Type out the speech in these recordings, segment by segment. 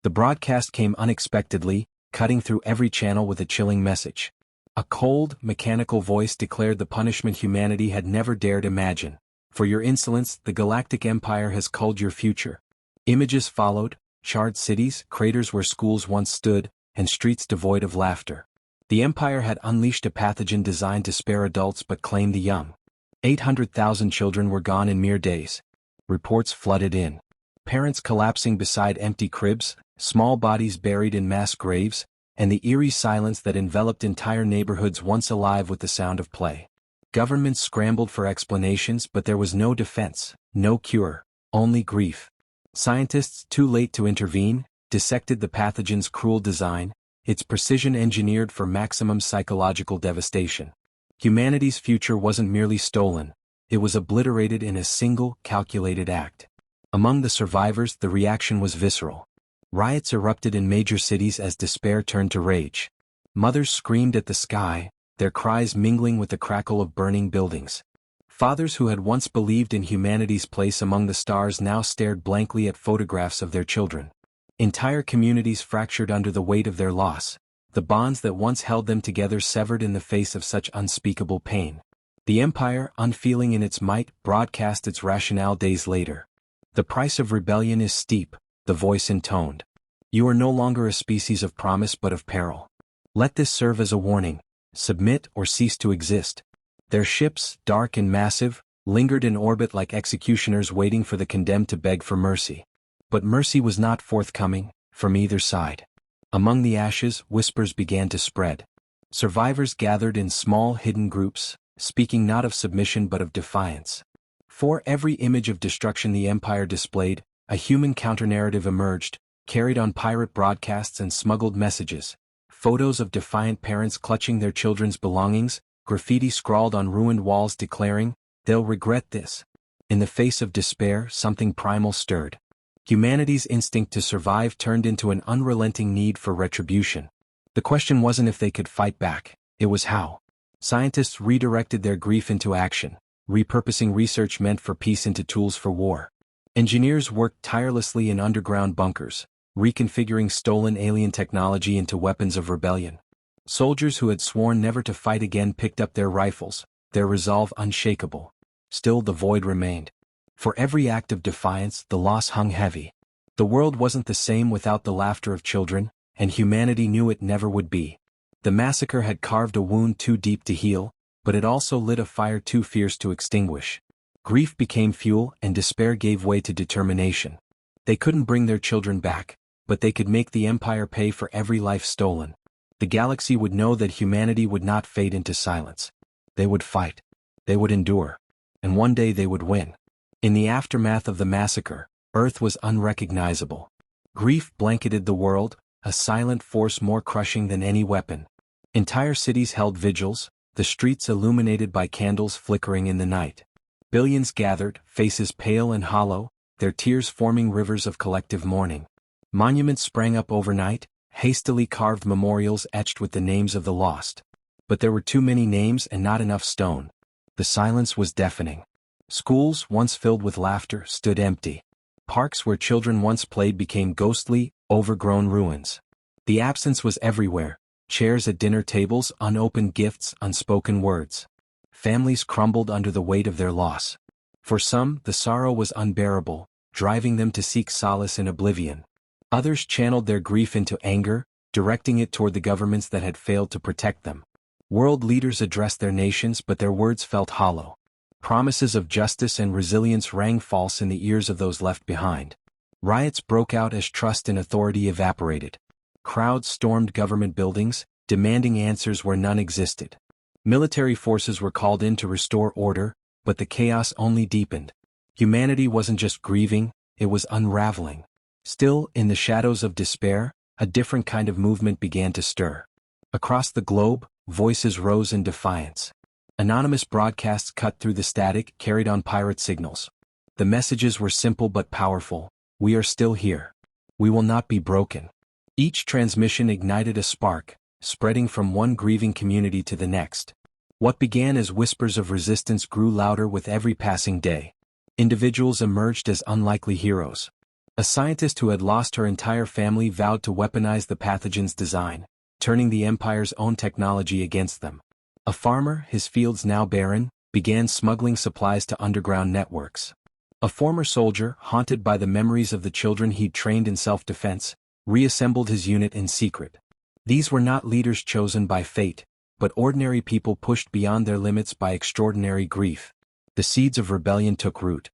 The broadcast came unexpectedly, cutting through every channel with a chilling message. A cold, mechanical voice declared the punishment humanity had never dared imagine. For your insolence, the Galactic Empire has culled your future. Images followed, charred cities, craters where schools once stood, and streets devoid of laughter. The Empire had unleashed a pathogen designed to spare adults but claim the young. 800,000 children were gone in mere days. Reports flooded in. Parents collapsing beside empty cribs, small bodies buried in mass graves, and the eerie silence that enveloped entire neighborhoods once alive with the sound of play. Governments scrambled for explanations, but there was no defense, no cure, only grief. Scientists, too late to intervene, dissected the pathogen's cruel design, its precision engineered for maximum psychological devastation. Humanity's future wasn't merely stolen, it was obliterated in a single, calculated act. Among the survivors, the reaction was visceral. Riots erupted in major cities as despair turned to rage. Mothers screamed at the sky, their cries mingling with the crackle of burning buildings. Fathers who had once believed in humanity's place among the stars now stared blankly at photographs of their children. Entire communities fractured under the weight of their loss, the bonds that once held them together severed in the face of such unspeakable pain. The Empire, unfeeling in its might, broadcast its rationale days later. The price of rebellion is steep, the voice intoned. You are no longer a species of promise but of peril. Let this serve as a warning. Submit or cease to exist. Their ships, dark and massive, lingered in orbit like executioners waiting for the condemned to beg for mercy. But mercy was not forthcoming, from either side. Among the ashes, whispers began to spread. Survivors gathered in small hidden groups, speaking not of submission but of defiance. For every image of destruction the Empire displayed, a human counter-narrative emerged, carried on pirate broadcasts and smuggled messages. Photos of defiant parents clutching their children's belongings, graffiti scrawled on ruined walls declaring, "They'll regret this." In the face of despair, something primal stirred. Humanity's instinct to survive turned into an unrelenting need for retribution. The question wasn't if they could fight back, it was how. Scientists redirected their grief into action, repurposing research meant for peace into tools for war. Engineers worked tirelessly in underground bunkers, reconfiguring stolen alien technology into weapons of rebellion. Soldiers who had sworn never to fight again picked up their rifles, their resolve unshakable. Still the void remained. For every act of defiance, the loss hung heavy. The world wasn't the same without the laughter of children, and humanity knew it never would be. The massacre had carved a wound too deep to heal, but it also lit a fire too fierce to extinguish. Grief became fuel and despair gave way to determination. They couldn't bring their children back, but they could make the Empire pay for every life stolen. The galaxy would know that humanity would not fade into silence. They would fight. They would endure. And one day they would win. In the aftermath of the massacre, Earth was unrecognizable. Grief blanketed the world, a silent force more crushing than any weapon. Entire cities held vigils, the streets illuminated by candles flickering in the night. Billions gathered, faces pale and hollow, their tears forming rivers of collective mourning. Monuments sprang up overnight, hastily carved memorials etched with the names of the lost. But there were too many names and not enough stone. The silence was deafening. Schools, once filled with laughter, stood empty. Parks where children once played became ghostly, overgrown ruins. The absence was everywhere. Chairs at dinner tables, unopened gifts, unspoken words. Families crumbled under the weight of their loss. For some, the sorrow was unbearable, driving them to seek solace in oblivion. Others channeled their grief into anger, directing it toward the governments that had failed to protect them. World leaders addressed their nations, but their words felt hollow. Promises of justice and resilience rang false in the ears of those left behind. Riots broke out as trust in authority evaporated. Crowds stormed government buildings, demanding answers where none existed. Military forces were called in to restore order, but the chaos only deepened. Humanity wasn't just grieving, it was unraveling. Still, in the shadows of despair, a different kind of movement began to stir. Across the globe, voices rose in defiance. Anonymous broadcasts cut through the static, carried on pirate signals. The messages were simple but powerful. We are still here. We will not be broken. Each transmission ignited a spark, spreading from one grieving community to the next. What began as whispers of resistance grew louder with every passing day. Individuals emerged as unlikely heroes. A scientist who had lost her entire family vowed to weaponize the pathogen's design, turning the Empire's own technology against them. A farmer, his fields now barren, began smuggling supplies to underground networks. A former soldier, haunted by the memories of the children he'd trained in self-defense, reassembled his unit in secret. These were not leaders chosen by fate, but ordinary people pushed beyond their limits by extraordinary grief. The seeds of rebellion took root.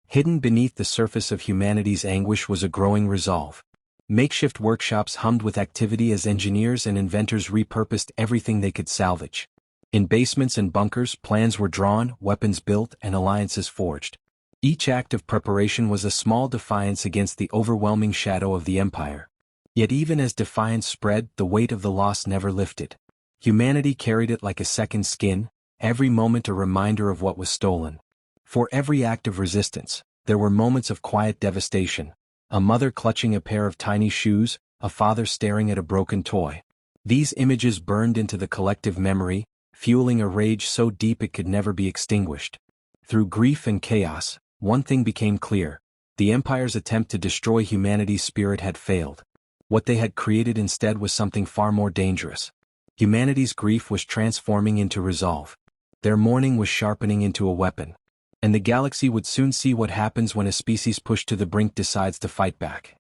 Hidden beneath the surface of humanity's anguish was a growing resolve. Makeshift workshops hummed with activity as engineers and inventors repurposed everything they could salvage. In basements and bunkers, plans were drawn, weapons built, and alliances forged. Each act of preparation was a small defiance against the overwhelming shadow of the Empire. Yet even as defiance spread, the weight of the loss never lifted. Humanity carried it like a second skin, every moment a reminder of what was stolen. For every act of resistance, there were moments of quiet devastation. A mother clutching a pair of tiny shoes, a father staring at a broken toy. These images burned into the collective memory, fueling a rage so deep it could never be extinguished. Through grief and chaos, one thing became clear: the Empire's attempt to destroy humanity's spirit had failed. What they had created instead was something far more dangerous. Humanity's grief was transforming into resolve. Their mourning was sharpening into a weapon. And the galaxy would soon see what happens when a species pushed to the brink decides to fight back.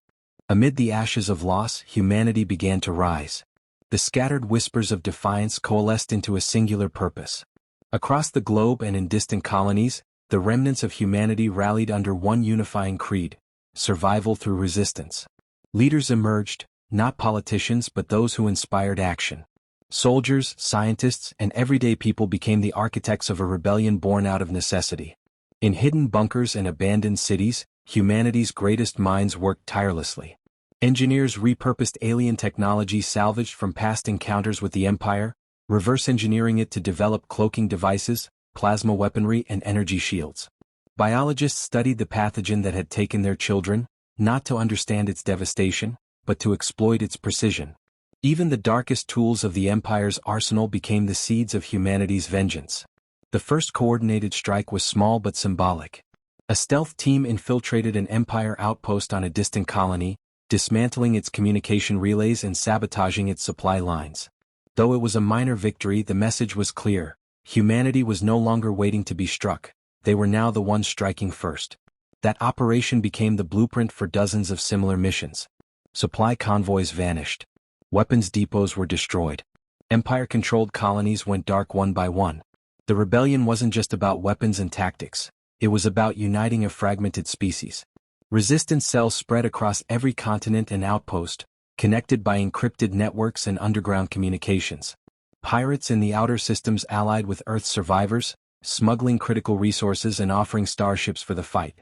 Amid the ashes of loss, humanity began to rise. The scattered whispers of defiance coalesced into a singular purpose. Across the globe and in distant colonies, the remnants of humanity rallied under one unifying creed: survival through resistance. Leaders emerged, not politicians but those who inspired action. Soldiers, scientists, and everyday people became the architects of a rebellion born out of necessity. In hidden bunkers and abandoned cities, humanity's greatest minds worked tirelessly. Engineers repurposed alien technology salvaged from past encounters with the Empire, reverse engineering it to develop cloaking devices, plasma weaponry, and energy shields. Biologists studied the pathogen that had taken their children, not to understand its devastation, but to exploit its precision. Even the darkest tools of the Empire's arsenal became the seeds of humanity's vengeance. The first coordinated strike was small but symbolic. A stealth team infiltrated an Empire outpost on a distant colony, dismantling its communication relays and sabotaging its supply lines. Though it was a minor victory, the message was clear: humanity was no longer waiting to be struck, they were now the ones striking first. That operation became the blueprint for dozens of similar missions. Supply convoys vanished. Weapons depots were destroyed. Empire-controlled colonies went dark one by one. The rebellion wasn't just about weapons and tactics, it was about uniting a fragmented species. Resistance cells spread across every continent and outpost, connected by encrypted networks and underground communications. Pirates in the outer systems allied with Earth's survivors, smuggling critical resources and offering starships for the fight.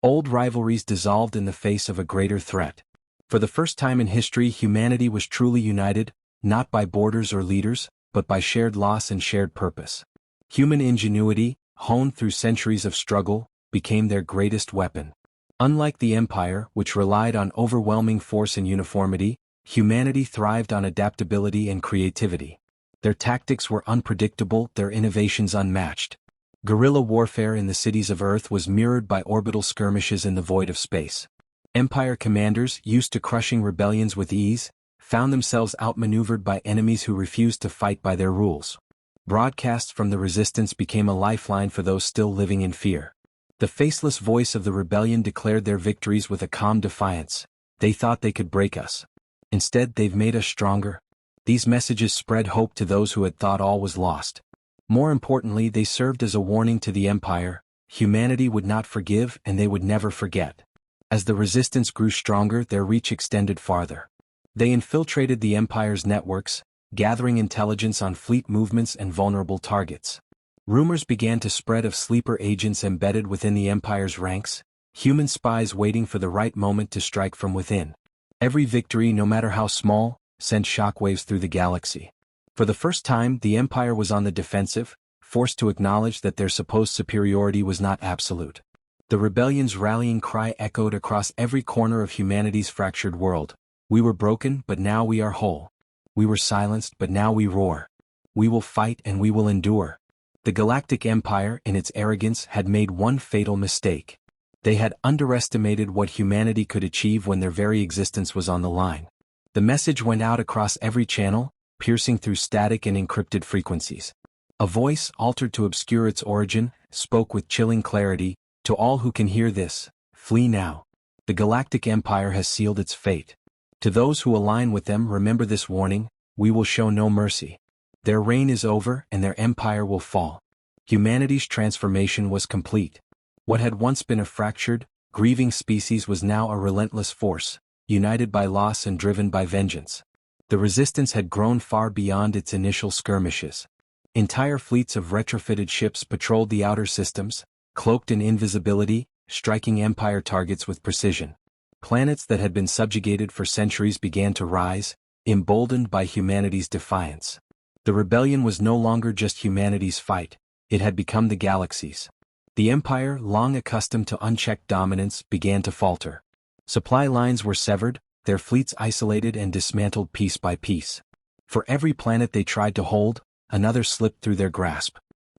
Old rivalries dissolved in the face of a greater threat. For the first time in history, humanity was truly united, not by borders or leaders, but by shared loss and shared purpose. Human ingenuity, honed through centuries of struggle, became their greatest weapon. Unlike the Empire, which relied on overwhelming force and uniformity, humanity thrived on adaptability and creativity. Their tactics were unpredictable, their innovations unmatched. Guerrilla warfare in the cities of Earth was mirrored by orbital skirmishes in the void of space. Empire commanders, used to crushing rebellions with ease, found themselves outmaneuvered by enemies who refused to fight by their rules. Broadcasts from the resistance became a lifeline for those still living in fear. The faceless voice of the rebellion declared their victories with a calm defiance. They thought they could break us. Instead, they've made us stronger. These messages spread hope to those who had thought all was lost. More importantly, they served as a warning to the Empire: humanity would not forgive and they would never forget. As the resistance grew stronger, their reach extended farther. They infiltrated the Empire's networks, gathering intelligence on fleet movements and vulnerable targets. Rumors began to spread of sleeper agents embedded within the Empire's ranks, human spies waiting for the right moment to strike from within. Every victory, no matter how small, sent shockwaves through the galaxy. For the first time, the Empire was on the defensive, forced to acknowledge that their supposed superiority was not absolute. The rebellion's rallying cry echoed across every corner of humanity's fractured world: we were broken, but now we are whole. We were silenced, but now we roar. We will fight and we will endure. The Galactic Empire, in its arrogance, had made one fatal mistake. They had underestimated what humanity could achieve when their very existence was on the line. The message went out across every channel, piercing through static and encrypted frequencies. A voice, altered to obscure its origin, spoke with chilling clarity, "To all who can hear this, flee now. The Galactic Empire has sealed its fate. To those who align with them, remember this warning, we will show no mercy. Their reign is over and their empire will fall." Humanity's transformation was complete. What had once been a fractured, grieving species was now a relentless force, united by loss and driven by vengeance. The resistance had grown far beyond its initial skirmishes. Entire fleets of retrofitted ships patrolled the outer systems, cloaked in invisibility, striking Empire targets with precision. Planets that had been subjugated for centuries began to rise, emboldened by humanity's defiance. The rebellion was no longer just humanity's fight, it had become the galaxy's. The Empire, long accustomed to unchecked dominance, began to falter. Supply lines were severed, their fleets isolated and dismantled piece by piece. For every planet they tried to hold, another slipped through their grasp.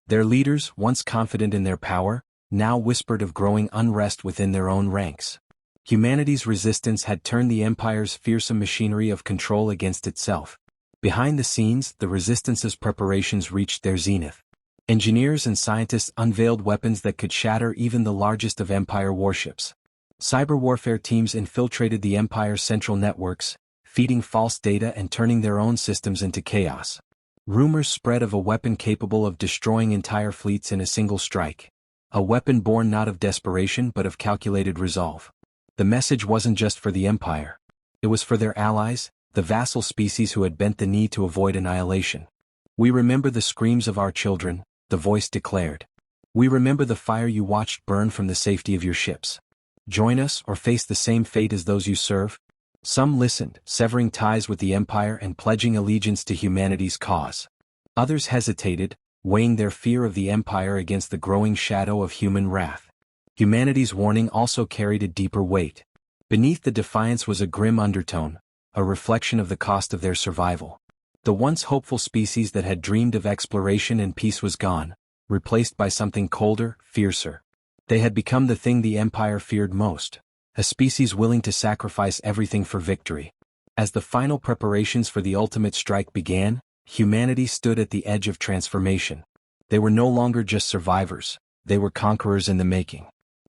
Their leaders, once confident in their power, now whispered of growing unrest within their own ranks. Humanity's resistance had turned the Empire's fearsome machinery of control against itself. Behind the scenes, the Resistance's preparations reached their zenith. Engineers and scientists unveiled weapons that could shatter even the largest of Empire warships. Cyber warfare teams infiltrated the Empire's central networks, feeding false data and turning their own systems into chaos. Rumors spread of a weapon capable of destroying entire fleets in a single strike. A weapon born not of desperation but of calculated resolve. The message wasn't just for the Empire. It was for their allies, the vassal species who had bent the knee to avoid annihilation. "We remember the screams of our children," the voice declared. "We remember the fire you watched burn from the safety of your ships. Join us or face the same fate as those you serve." Some listened, severing ties with the Empire and pledging allegiance to humanity's cause. Others hesitated, weighing their fear of the Empire against the growing shadow of human wrath. Humanity's warning also carried a deeper weight. Beneath the defiance was a grim undertone, a reflection of the cost of their survival. The once hopeful species that had dreamed of exploration and peace was gone, replaced by something colder, fiercer. They had become the thing the Empire feared most, a species willing to sacrifice everything for victory. As the final preparations for the ultimate strike began, humanity stood at the edge of transformation. They were no longer just survivors, they were conquerors in the making.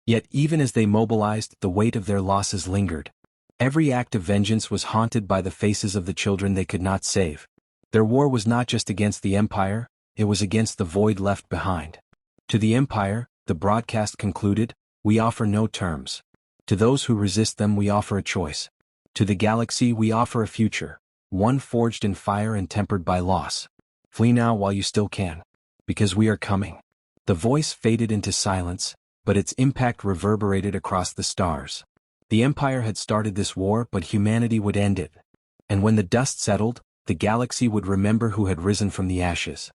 Yet even as they mobilized, the weight of their losses lingered. Every act of vengeance was haunted by the faces of the children they could not save. Their war was not just against the Empire, it was against the void left behind. To the Empire, the broadcast concluded, "We offer no terms. To those who resist them we offer a choice. To the galaxy we offer a future, one forged in fire and tempered by loss. Flee now while you still can. Because we are coming." The voice faded into silence, but its impact reverberated across the stars. The Empire had started this war, but humanity would end it. And when the dust settled, the galaxy would remember who had risen from the ashes.